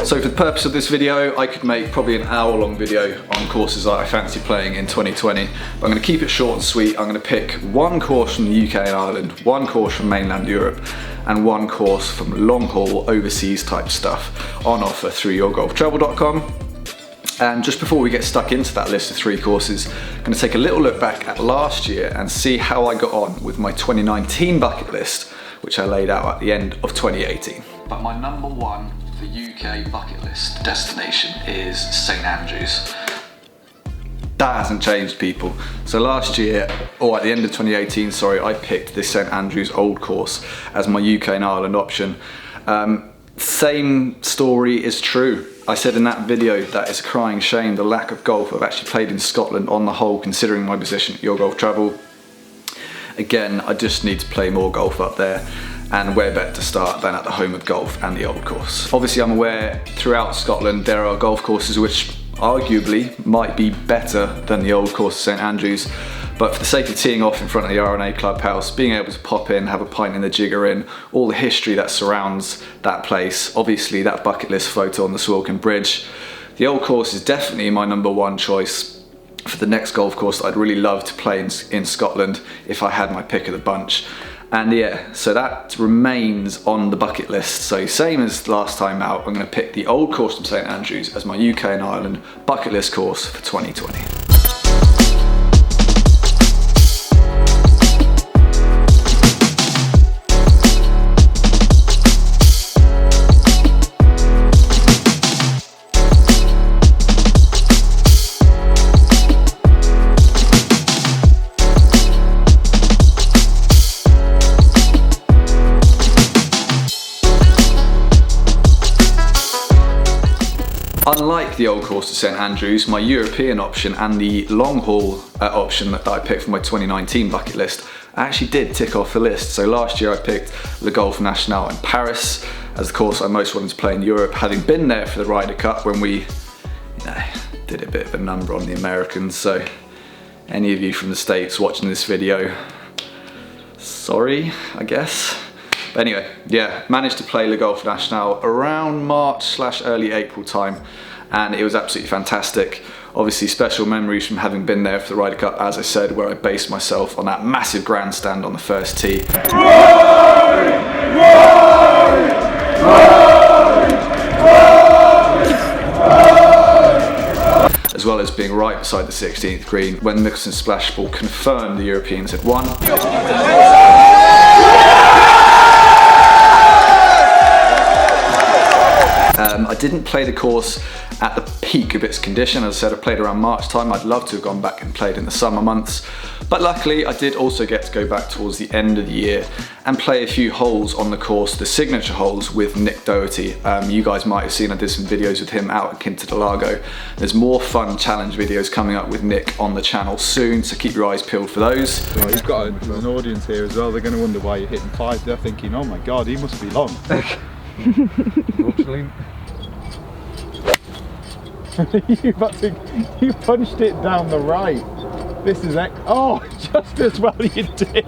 So for the purpose of this video, I could make probably an hour-long video on courses that I fancy playing in 2020, but I'm going to keep it short and sweet. I'm going to pick one course from the UK and Ireland, one course from mainland Europe, and one course from long-haul overseas type stuff on offer through yourgolftravel.com. And just before we get stuck into that list of 3 courses, I'm going to take a little look back at last year and see how I got on with my 2019 bucket list, which I laid out at the end of 2018. But my number one for UK bucket list destination is St Andrews. That hasn't changed, people. So last year, or at the end of 2018, sorry, I picked this St Andrews Old course as my UK and Ireland option. Same story is true. I said in that video that it's a crying shame the lack of golf I've actually played in Scotland on the whole, considering my position at Your Golf Travel. Again, I just need to play more golf up there, and where better to start than at the home of golf and the Old course. Obviously, I'm aware throughout Scotland there are golf courses which arguably might be better than the Old course of St Andrews, but for the sake of teeing off in front of the R&A clubhouse, being able to pop in, have a pint in the Jigger Inn, all the history that surrounds that place, obviously that bucket list photo on the Swilcan Bridge, the Old course is definitely my number one choice for the next golf course that I'd really love to play in Scotland if I had my pick of the bunch. And yeah, so that remains on the bucket list. So same as last time out, I'm going to pick the Old course from St Andrews as my UK and Ireland bucket list course for 2020. Unlike the Old course of St Andrews, my European option and the long haul option that I picked for my 2019 bucket list, I actually did tick off the list. So last year I picked Le Golf National in Paris as the course I most wanted to play in Europe, having been there for the Ryder Cup when we did a bit of a number on the Americans. So any of you from the States watching this video, sorry, I guess. But anyway, yeah, managed to play Le Golf National around March/early April time, and it was absolutely fantastic. Obviously special memories from having been there for the Ryder Cup, as I said, where I based myself on that massive grandstand on the first tee. Rory! Rory! Rory! As well as being right beside the 16th green when Mickelson's splash ball confirmed the Europeans had won. I didn't play the course at the peak of its condition. As I said, I played around March time. I'd love to have gone back and played in the summer months, but luckily I did also get to go back towards the end of the year and play a few holes on the course, the signature holes with Nick Doherty. You guys might have seen I did some videos with him out at Quinta del Lago. There's more fun challenge videos coming up with Nick on the channel soon, so keep your eyes peeled for those. Well, you've got an audience here as well. They're going to wonder why you're hitting 5. They're thinking, oh my god, he must be long. You punched it down the right. This is oh, just as well you did.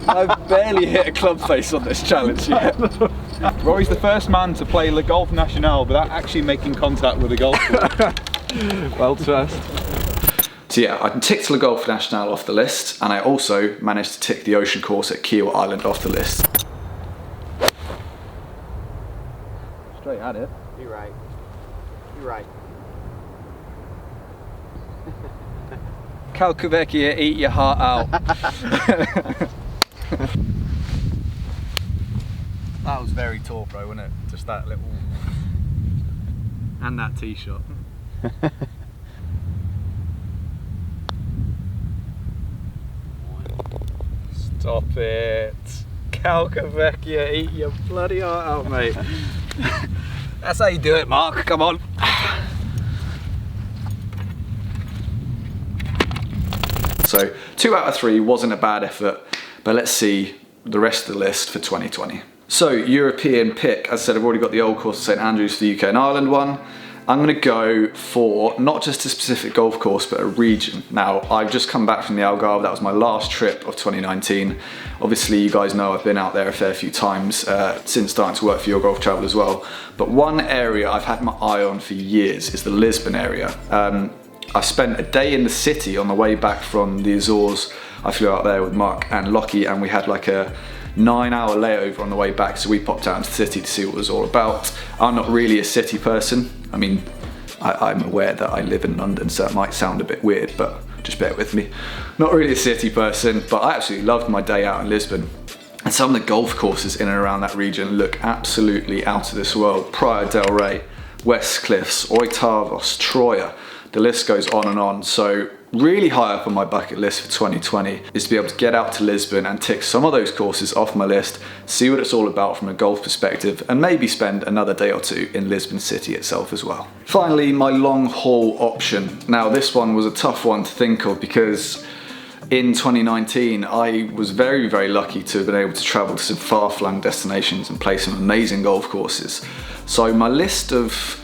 I've barely hit a club face on this challenge yet. Rory's the first man to play Le Golf National without actually making contact with a golf ball. Well dressed. So yeah, I ticked Le Golf National off the list, and I also managed to tick the Ocean course at Kiel Island off the list. Straight at it. You're right. You're right. Calcavecchia, eat your heart out. That was very tall, bro, wasn't it? Just that little... and that tee shot. Stop it. Calcavecchia, eat your bloody heart out, mate. That's how you do it, Mark. Come on. So 2 out of 3 wasn't a bad effort, but let's see the rest of the list for 2020. So European pick, as I said, I've already got the Old course of St Andrews for the UK and Ireland one. I'm going to go for not just a specific golf course, but a region. Now, I've just come back from the Algarve. That was my last trip of 2019. Obviously, you guys know I've been out there a fair few times since starting to work for Your Golf Travel as well. But one area I've had my eye on for years is the Lisbon area. I spent a day in the city on the way back from the Azores. I flew out there with Mark and Lockie, and we had like a 9-hour layover on the way back, so we popped out into the city to see what it was all about. I'm not really a city person. I mean, I'm aware that I live in London, so it might sound a bit weird, but just bear with me. Not really a city person, but I absolutely loved my day out in Lisbon. And some of the golf courses in and around that region look absolutely out of this world. Praia del Rey, West Cliffs, Oitavos, Troia. The list goes on and on. So really high up on my bucket list for 2020 is to be able to get out to Lisbon and tick some of those courses off my list, see what it's all about from a golf perspective, and maybe spend another day or two in Lisbon city itself as well. Finally, my long haul option. Now, this one was a tough one to think of because in 2019, I was very, very lucky to have been able to travel to some far-flung destinations and play some amazing golf courses. So my list of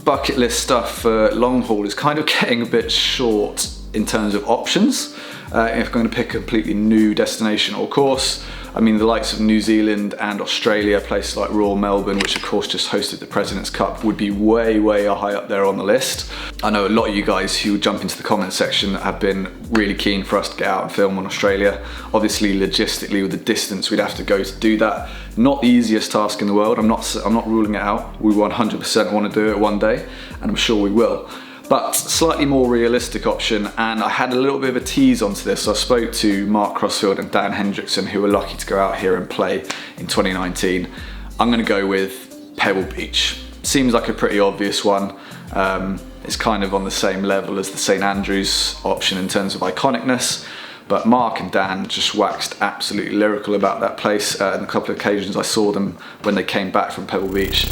bucket list stuff for long haul is kind of getting a bit short in terms of options. If I'm going to pick a completely new destination or course, I mean the likes of New Zealand and Australia, places like Royal Melbourne, which of course just hosted the President's Cup, would be way, way high up there on the list. I know a lot of you guys who jump into the comment section have been really keen for us to get out and film on Australia. Obviously, logistically, with the distance we'd have to go to do that, not the easiest task in the world. I'm not ruling it out. We 100% want to do it one day, and I'm sure we will. But slightly more realistic option, and I had a little bit of a tease onto this. So I spoke to Mark Crossfield and Dan Hendrickson, who were lucky to go out here and play in 2019. I'm going to go with Pebble Beach. Seems like a pretty obvious one. It's kind of on the same level as the St Andrews option in terms of iconicness. But Mark and Dan just waxed absolutely lyrical about that place. On a couple of occasions I saw them when they came back from Pebble Beach.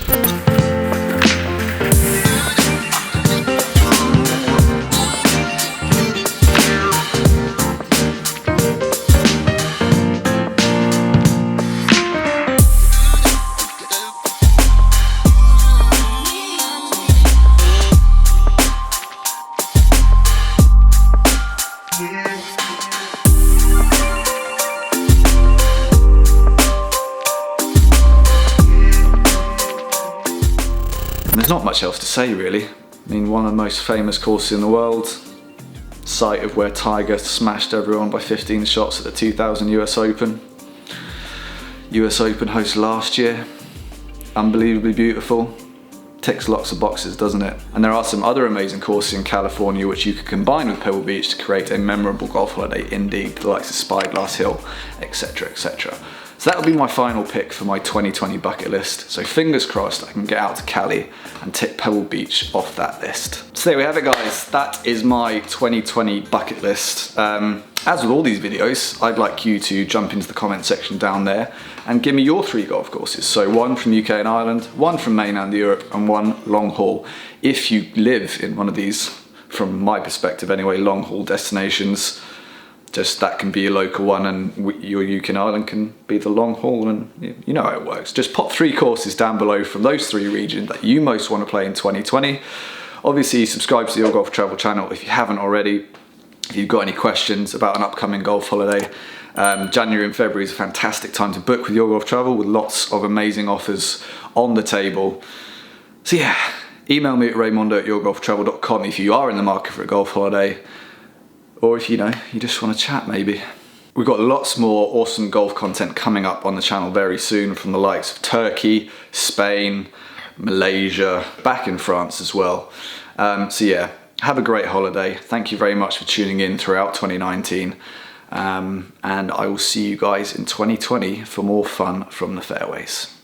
There's not much else to say really. I mean, one of the most famous courses in the world, site of where Tiger smashed everyone by 15 shots at the 2000 US Open. US Open host last year, unbelievably beautiful. Ticks lots of boxes, doesn't it? And there are some other amazing courses in California which you could combine with Pebble Beach to create a memorable golf holiday indeed, the likes of Spyglass Hill, etc, etc. So that will be my final pick for my 2020 bucket list. So fingers crossed I can get out to Cali and tick Pebble Beach off that list. So there we have it, guys. That is my 2020 bucket list. As with all these videos, I'd like you to jump into the comment section down there and give me your 3 golf courses. So one from UK and Ireland, one from mainland Europe, and one long haul. If you live in one of these, from my perspective anyway, long haul destinations, just that can be a local one, and your UK and Ireland can be the long haul, and you know how it works. Just pop 3 courses down below from those 3 regions that you most want to play in 2020. Obviously, subscribe to the Your Golf Travel channel if you haven't already. If you've got any questions about an upcoming golf holiday, January and February is a fantastic time to book with Your Golf Travel, with lots of amazing offers on the table. So yeah, email me at raymondo@yourgolftravel.com if you are in the market for a golf holiday, or if you just want to chat maybe. We've got lots more awesome golf content coming up on the channel very soon, from the likes of Turkey, Spain, Malaysia, back in France as well. So yeah, have a great holiday. Thank you very much for tuning in throughout 2019. And I will see you guys in 2020 for more fun from the fairways.